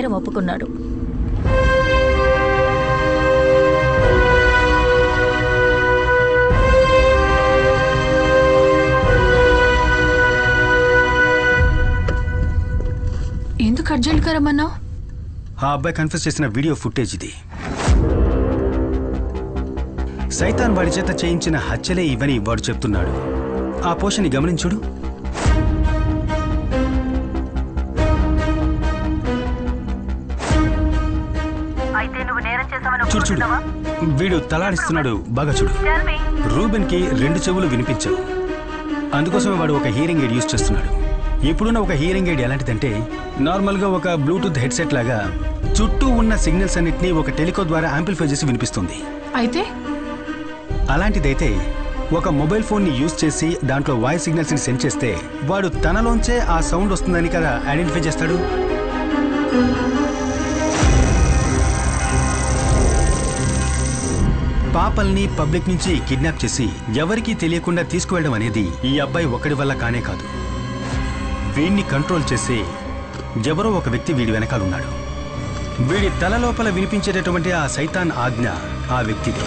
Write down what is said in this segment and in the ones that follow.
నేరం ఒప్పుకున్నాడు. ఎందుకు అర్జెంట్గా రమ్మన్నావు? ఆ అబ్బాయి కన్ఫెస్ చేసిన వీడియో ఫుటేజ్ ఇది. సైతాన్ వాడి చేత చేయించిన హత్యలే ఇవని వాడు చెప్తున్నాడు. ఆ పోషన్ని గమనించుడు. చూడు చూడు, వీడు తలాడిస్తున్నాడు. బాగా చూడు. రూబెన్ కి 2 చెవులు వినిపించవు. అందుకోసమే వాడు ఒక హియరింగ్ ఎయిడ్ యూజ్ చేస్తున్నాడు. ఇప్పుడున్న ఒక హియరింగ్ ఎయిడ్ ఎలాంటిదంటే నార్మల్గా ఒక బ్లూటూత్ హెడ్సెట్ లాగా చుట్టూ ఉన్న సిగ్నల్స్ అన్నిటినీ ఒక టెలికో ద్వారా యాంప్లిఫై చేసి వినిపిస్తుంది. అయితే అలాంటిదైతే ఒక మొబైల్ ఫోన్ని యూజ్ చేసి దాంట్లో వాయిస్ సిగ్నల్స్ ని సెండ్ చేస్తే వాడు తనలోంచే ఆ సౌండ్ వస్తుందని కదా ఐడెంటిఫై చేస్తాడు. పాపల్ని పబ్లిక్ నుంచి కిడ్నాప్ చేసి ఎవరికీ తెలియకుండా తీసుకువెళ్ళడం అనేది ఈ అబ్బాయి ఒక్కడి వల్ల కానే కాదు. వీడిని కంట్రోల్ చేసి ఎవరో ఒక వ్యక్తి వీడి వెనకాలన్నాడు. వీడి తల లోపల వినిపించేటటువంటి ఆ సైతాన్ ఆజ్ఞ ఆ వ్యక్తిది.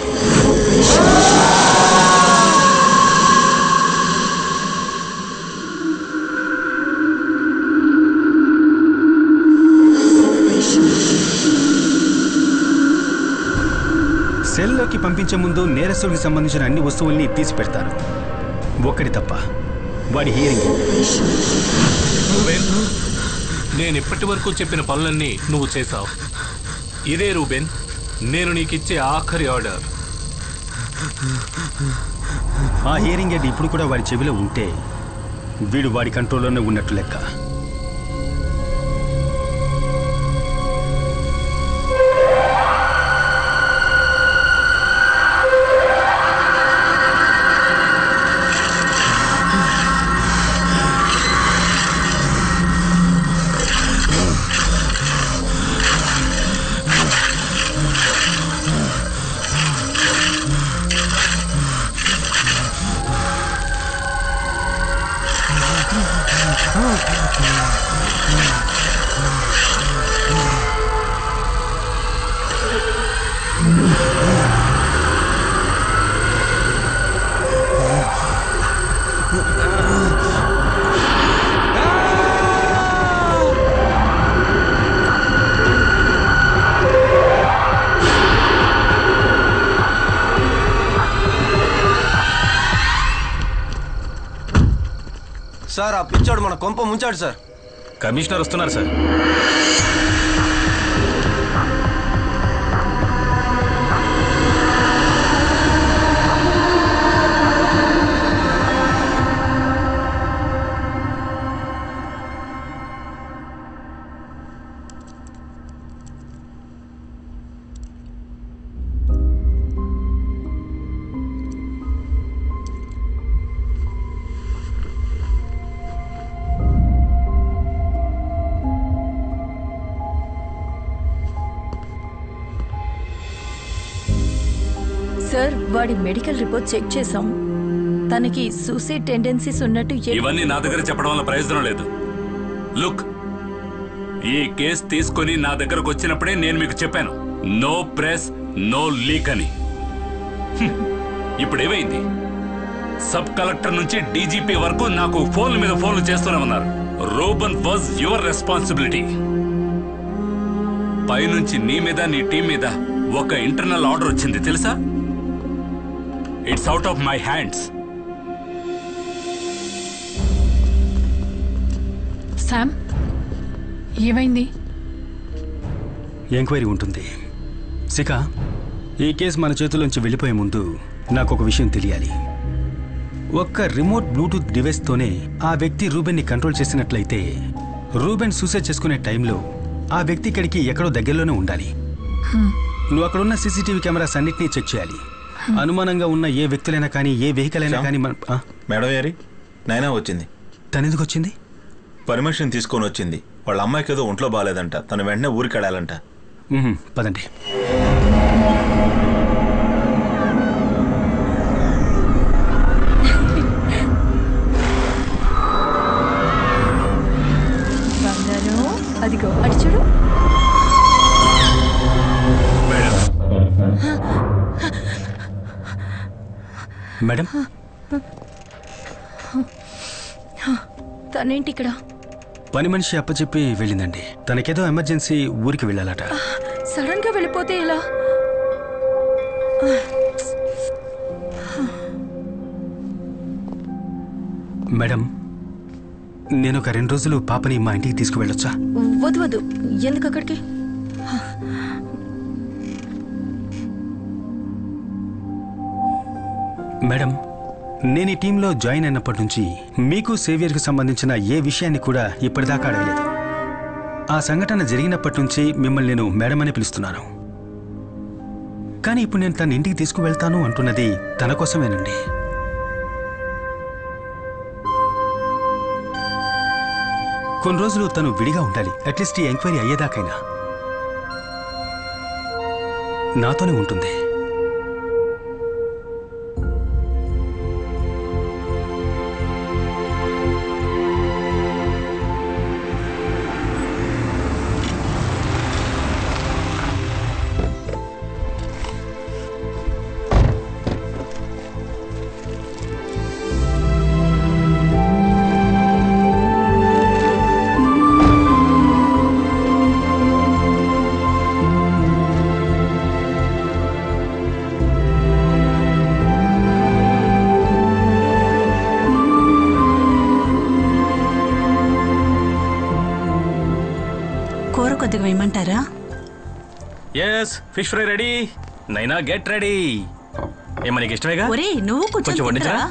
సెల్లోకి పంపించే ముందు నేరస్తుడికి సంబంధించిన అన్ని వస్తువుల్ని తీసి పెడతారు, ఒక్కడి తప్ప. వాడి హియరింగ్. నేను ఇప్పటి వరకు చెప్పిన పనులన్నీ నువ్వు చేశావు. ఇదే రూబెన్, నేను నీకిచ్చే ఆఖరి ఆర్డర్. ఆ హియరింగ్ ఎయిడ్ ఇప్పుడు కూడా వాడి చెవిలో ఉంటే వీడు వాడి కంట్రోల్లోనే ఉన్నట్టు లెక్క. సార్, ఆ పిచ్చాడు మన కొంప ముంచాడు సార్. కమిషనర్ వస్తున్నారు సార్. సార్, వాడి మెడికల్ రిపోర్ట్ చెక్ చేశాం. తనకి సూసైడ్ టెండెన్సీస్ ఉన్నట్టు. ఇవన్నీ నా దగ్గర చెప్పడం వల్ల ప్రయోజనం లేదు. లుక్, ఈ కేసు తీసుకొని నా దగ్గరకు వచ్చినప్పుడే నేను మీకు చెప్పాను, నో ప్రెస్ నో లీక్ అని. ఇప్పుడు ఏమైంది? సబ్ కలెక్టర్ నుంచి డీజీపీ వరకు నాకు ఫోన్ల మీద ఫోన్లు చేస్తూనే ఉన్నారు. Reuben was your responsibility. పైనుంచి నీ మీద నీ టీం మీద ఒక ఇంటర్నల్ ఆర్డర్ వచ్చింది తెలుసా? It's out of my hands. Sam, ఏమైంది? ఎంక్వైరీ ఉంటుంది. శిఖ, ఈ కేసు మన చేతుల్లోంచి వెళ్ళిపోయే ముందు నాకు ఒక విషయం తెలియాలి. ఒక్క రిమోట్ బ్లూటూత్ డివైస్తోనే ఆ వ్యక్తి రూబెన్ని కంట్రోల్ చేసినట్లయితే రూబెన్ సూసైడ్ చేసుకునే టైంలో ఆ వ్యక్తి ఇక్కడికి ఎక్కడో దగ్గరలోనే ఉండాలి. నువ్వు అక్కడున్న సీసీటీవీ కెమెరాస్ అన్నిటినీ చెక్ చేయాలి. అనుమానంగా ఉన్న ఏ వ్యక్తులైనా కానీ ఏ వెహికల్ అయినా కానీ. మేడం గారి నైనా వచ్చింది. తనెందుకు వచ్చింది? పర్మిషన్ తీసుకొని వచ్చింది. వాళ్ళ అమ్మాయికి ఏదో ఒంట్లో బాగాలేదంట, తను వెంటనే ఊరికి వెళ్ళాలంట. పదండి. అదిగో అడి చూడు. మేడం తనేంటి ఇక్కడ? పని మనిషి అప్పచెప్పి వెళ్ళిందండి. తనకేదో ఎమర్జెన్సీ ఊరికి వెళ్ళాలట. సడన్ గా వెళ్ళిపోతే ఎలా? మేడం నేను ఒక 2 రోజులు పాపని మా ఇంటికి తీసుకువెళ్ళొచ్చా? వద్దు వద్దు, ఎందుకు అక్కడికి? మేడం నేను ఈ టీంలో జాయిన్ అయినప్పటి నుంచి మీకు సేవియర్కి సంబంధించిన ఏ విషయాన్ని కూడా ఇప్పటిదాకా అడగలేదు. ఆ సంఘటన జరిగినప్పటి నుంచి మిమ్మల్ని నేను మేడం అని పిలుస్తున్నాను. కానీ ఇప్పుడు నేను తన ఇంటికి తీసుకువెళ్తాను అంటున్నది తన కోసమేనండి. కొన్ని రోజులు తను విడిగా ఉండాలి. అట్లీస్ట్ ఈ ఎంక్వైరీ అయ్యేదాకైనా నాతోనే ఉంటుంది. కొద్దిగా వేయమంటారా? Yes, fish fry ready. Naina get ready. ఏమో నీకు ఇష్టమేగా? ఒరే నువ్వు కొంచెం వండించరా?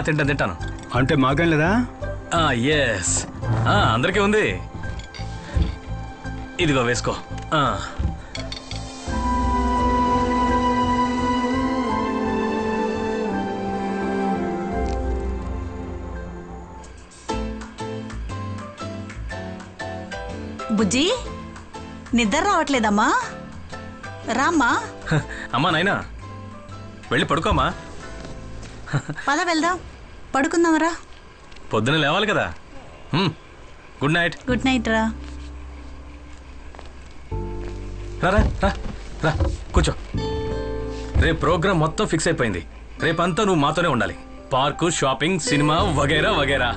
తింటాను. అంటే మాకేం లేదా? ఎస్, అందరికీ ఉంది. ఇదిగో వేసుకో. బుజ్జి నిద్ర రావట్లేదమ్మా? రామ్మా. అమ్మా నైనా వెళ్ళి పడుకోమ్మా. పద వెళ్దాం, పడుకుందాంరా. పొద్దున లేవాలి కదా. Good night. గుడ్ నైట్ రా. రా రా రా కూర్చో. రేపు ప్రోగ్రామ్ మొత్తం ఫిక్స్ అయిపోయింది. రేపంతా నువ్వు మాతోనే ఉండాలి. పార్కు, షాపింగ్, సినిమా వగైరా వగైరా.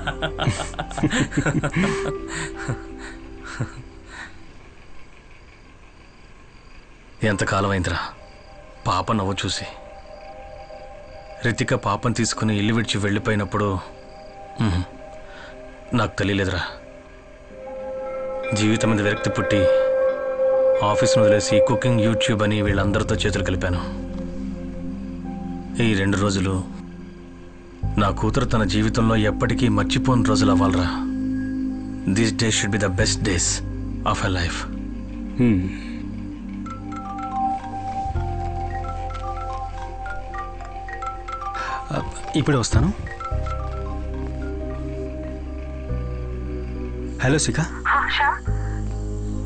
ఎంతకాలం అయిందిరా పాప నవ్వు చూసి. రితిక పాపను తీసుకుని ఇల్లు విడిచి వెళ్ళిపోయినప్పుడు నాకు తెలియలేదురా. జీవితం మీద విరక్తి పుట్టి ఆఫీస్ను వదిలేసి కుకింగ్, యూట్యూబ్ అని వీళ్ళందరితో చేతులు కలిపాను. ఈ 2 రోజులు నా కూతురు తన జీవితంలో ఎప్పటికీ మర్చిపోని రోజులు అవ్వాలరా. This day should be the best days of her life. ఇప్పుడే వస్తాను. హలో శిఖ.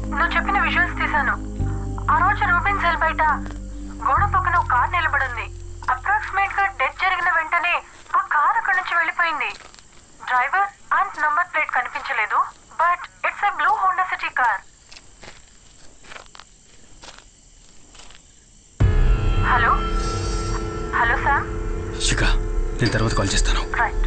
నువ్వు చెప్పిన విజువల్స్ తీశాను. ఆ రోజు రూబిన్ సెల్ బయట గోడ పక్కన ఒక కార్ నిలబడింది. అప్రాక్సిమేట్ గా డెత్ జరిగిన వెంటనే ఆ కార్ అక్కడి నుంచి వెళ్ళిపోయింది. డ్రైవర్ అండ్ నంబర్ ప్లేట్ కనిపించలేదు, but it's a blue Honda City car. Hello hello Sam. Shikha, నేను తర్వాత కాల్ చేస్తాను. రైట్.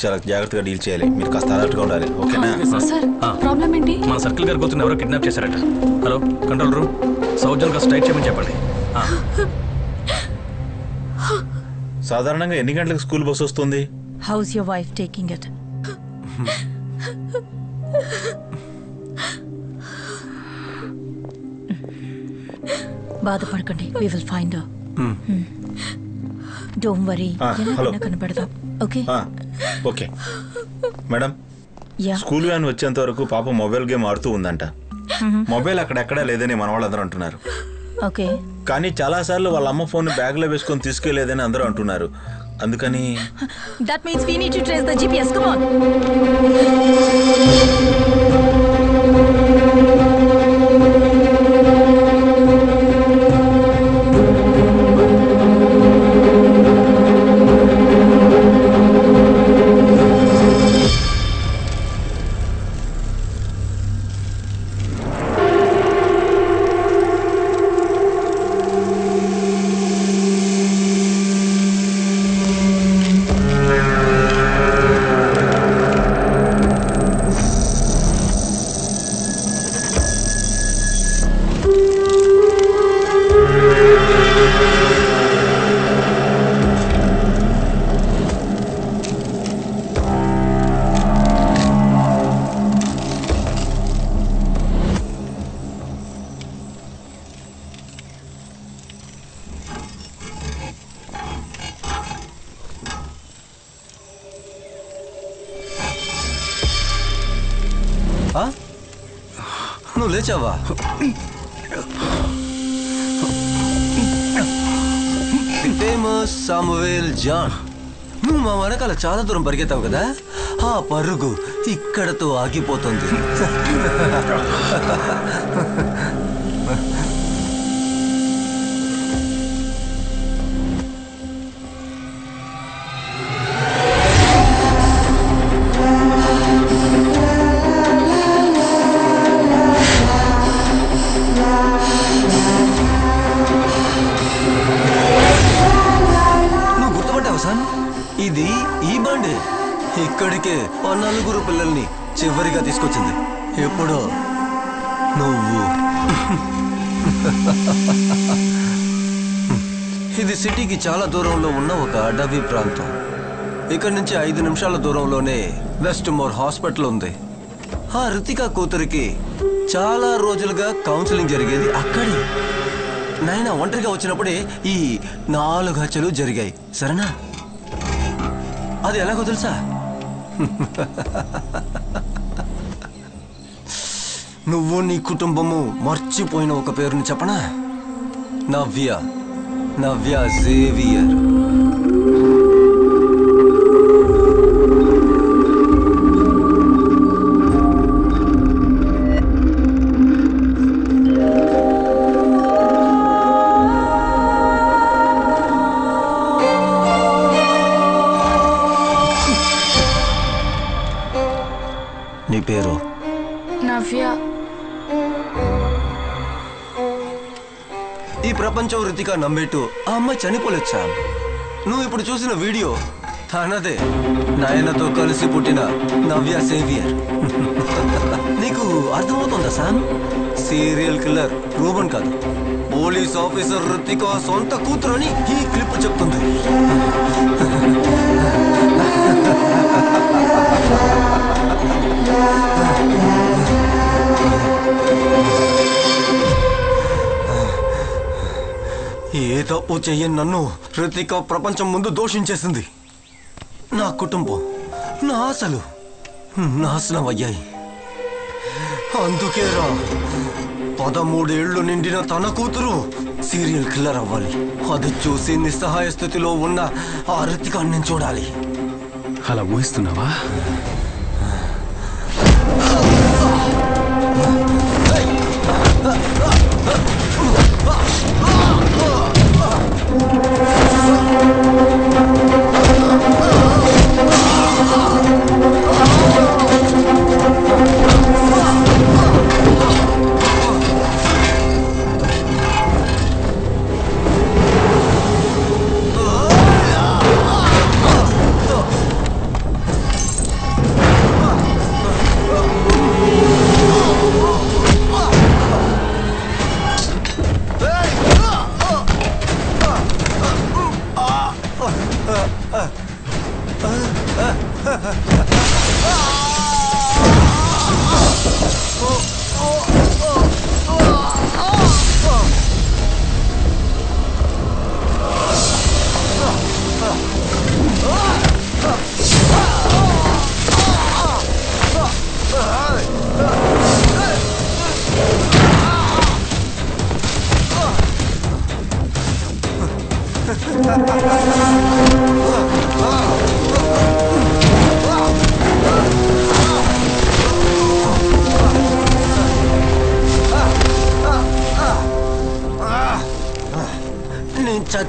చాలా జాగ్రత్తగా డీల్ చేయాలి. మీరు కాస్త అలర్ట్గా ఉండాలి. ఓకేనా? సార్, ప్రాబ్లం ఏంటి? మన సర్కిల్ గారి కూతురు ఎవరో కిడ్నాప్ చేశారట. హలో కంట్రోల్ రూమ్, సౌజన్ గా స్ట్రైట్ చేయమని చెప్పండి. సాధారణంగా ఎన్ని గంటలకు స్కూల్ బస్ వస్తుంది? How's your wife taking it? బాధపడకండి, we will find her. Don't worry. Hello. కనపడదాం. Okay okay madam, yeah school van వచ్చేంత వరకు పాప మొబైల్ గేమ్ ఆడుతూ ఉందంట. మొబైల్ అక్కడెక్కడా లేదని మన వాళ్ళందరూ అంటున్నారు. ఓకే. కానీ చాలాసార్లు వాళ్ళ అమ్మ ఫోన్ బ్యాగ్లో వేసుకొని తీసుకెళ్లేదని అందరూ అంటున్నారు. అందుకని that means we need to trace the GPS. Come on. నువ్వు లేచావా? Famous Samuel John. నువ్వు మా వెనకాల చాలా దూరం పరిగెత్తావు కదా, ఆ పరుగు ఇక్కడతో ఆగిపోతుంది. ఇది ఈ బండి ఇక్కడికే ఆ 4 పిల్లల్ని చివరిగా తీసుకొచ్చింది. ఎప్పుడో నువ్వు. ఇది సిటీకి చాలా దూరంలో ఉన్న ఒక అడవి ప్రాంతం. ఇక్కడి నుంచి 5 నిమిషాల దూరంలోనే వెస్ట్ మోర్ హాస్పిటల్ ఉంది. ఆ రితికా కూతురికి చాలా రోజులుగా కౌన్సిలింగ్ జరిగేది అక్కడే. నాయన ఒంటరిగా వచ్చినప్పుడే ఈ 4 హత్యలు జరిగాయి. సరేనా? అది ఎలాగో తెలుసా? నువ్వు నీ కుటుంబము మర్చిపోయిన ఒక పేరుని చెప్పనా? నవ్య. నవ్య జేవియర్. నీ పేరు? నవ్య. ఈ ప్రపంచం రితికా నమ్మేట్టు ఆ అమ్మాయి చనిపోలేదు సామ్. నువ్వు ఇప్పుడు చూసిన వీడియో తనదే. నాయనతో కలిసి పుట్టిన నవ్య సేవియర్. నీకు అర్థమవుతుందా సామ్? సీరియల్ కిల్లర్ రూబన్ కాదు, పోలీస్ ఆఫీసర్ రితికా సొంత కూతురు అని ఈ క్లిప్ చెప్తుంది. ఏ తప్పు చెయ్యని నన్ను రితికా ప్రపంచం ముందు దోషించేసింది. నా కుటుంబం, నా ఆశలు నాశనం అయ్యాయి. అందుకేరా 13 ఏళ్లు నిండిన తన కూతురు సీరియల్ కిల్లర్ అవ్వాలి. అది చూసి నిస్సహాయ స్థితిలో ఉన్న ఆ రితికాని నేను చూడాలి. అలా ఊహిస్తున్నావా?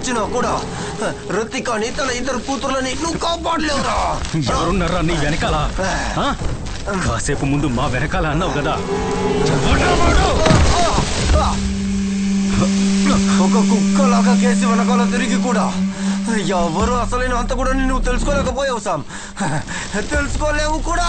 వచ్చినా కూడా రుతికాని తన ఇద్దరు కూతుర్లని నువ్వు కాపాడలేవురా. ఎవరున్నారా నీ వెనకాల? కాసేపు ముందు మా వెనకాల అన్నావు కదా. ఒక కుక్కలాగా కేసి వెనకాల తిరిగి కూడా ఎవరు అసలైన అంత కూడా నువ్వు తెలుసుకోలేకపోయావు సామ్. తెలుసుకోలేవు కూడా.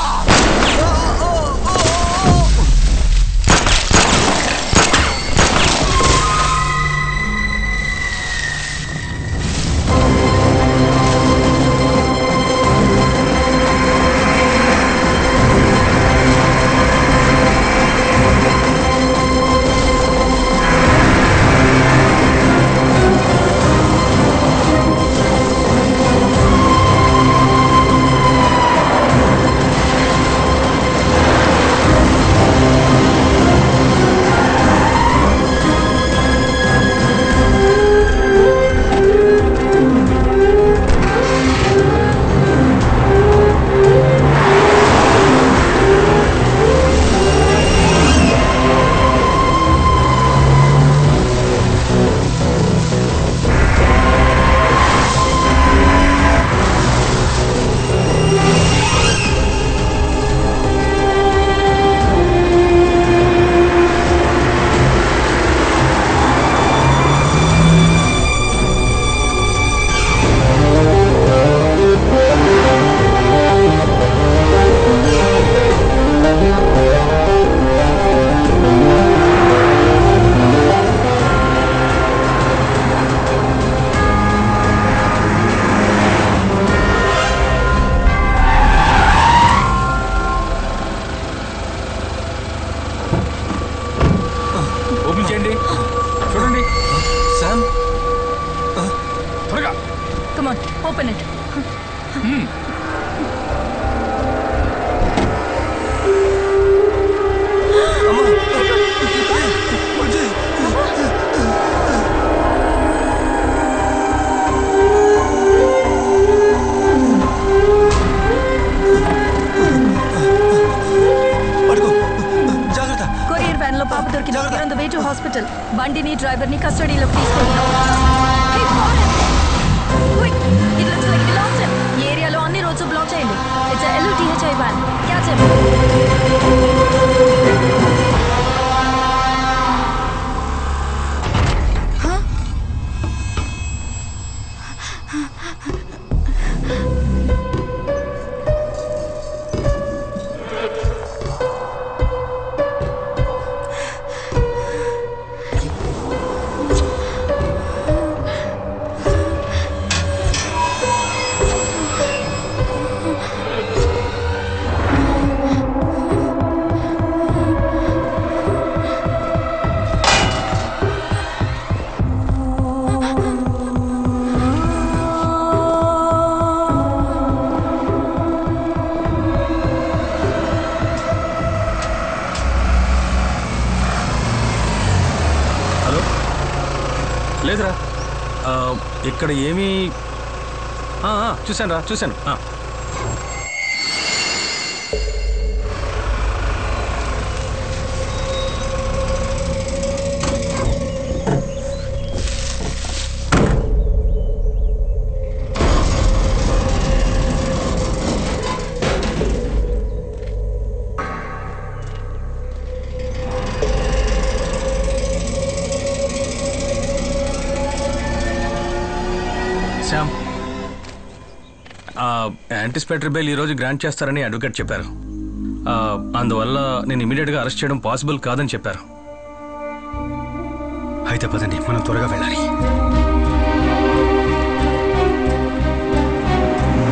చూడండి శామ్. త్వరగా. Come on, open it. Courier van లో పాప దొరికింది. On the way to hospital. బండిని డ్రైవర్ ని కస్టడీలోకి తీసుకుంటున్నాం. It looks like we lost him. ఈ ఏరియాలో అన్ని రోడ్స్ బ్లాక్ చేయండి. It's a LUTHI van. Catch him. లేదురా, ఇక్కడ ఏమీ చూశాను. శ్యామ్, యాంటిసిపేటరీ బెయిల్ ఈరోజు గ్రాంట్ చేస్తారని అడ్వకేట్ చెప్పారు. అందువల్ల నేను ఇమీడియట్గా అరెస్ట్ చేయడం పాసిబుల్ కాదని చెప్పారు. అయితే పదండి, మనం త్వరగా వెళ్ళాలి.